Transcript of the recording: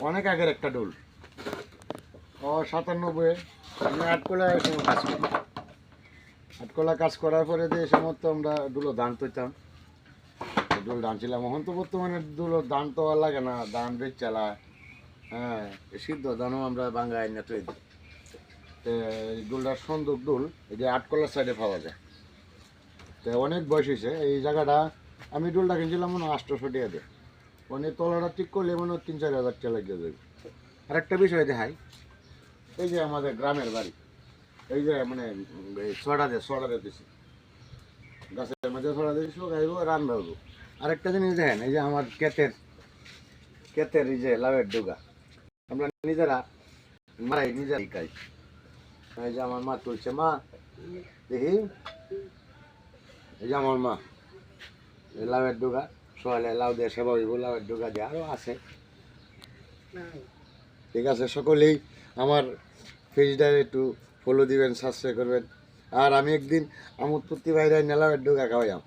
অনেক আগের একটা ডোল। ও 97 আমি আটকলায় এই সময় কাজ করি। আটকলা কাজ করার পরে যে এই সময় তো আমরা দুলো ধান তৈতাম, দুল ধান ছিলাম। এখন তো বর্তমানে দুলো ধান তো আর লাগে না, ধান বেচ চালায়। হ্যাঁ, এই সিদ্ধ ধানও আমরা বাঙ্গাই না তৈরি। তো এই দুলটার সুন্দর দুল, এই যে আটকলার সাইডে পাওয়া যায়। তো অনেক বয়স হয়েছে এই জায়গাটা। আমি ডুলটা কিনছিলাম মনে হয় 800 টাকা দিয়ে। মানে তলাটা ঠিক করলে মনে হয় 3-4 হাজার টাকা লাগিয়ে যাবে। আর একটা বিষয় দেখাই, এই যে আমাদের গ্রামের বাড়ি, এই যে মানে এই ছড়া দিয়ে দিছি গাছের মধ্যে, ছড়া দিয়ে শুকাইব রান্না হইব। আরেকটা জিনিস দেখেন, এই যে আমার ক্ষেতের এই যে লাউয়ের ডুগা আমরা নিজেরা মারাই, নিজেরাই খাই। এই যে আমার মা তুলছে, মা দেখি, এই যে আমার মা এই লাউয়ের ডুগা সকালে লাউ দিয়ে সেবা হইব, লাউয়ের ডুগা দিয়ে আরও আছে। ঠিক আছে, সকলেই আমার পেজটায় একটু ফলো দিবেন, সাবস্ক্রাইব করবেন। আর আমি একদিন আমোদ প্রতি বাইরে লাউয়ের ডুগা খাওয়াইলাম।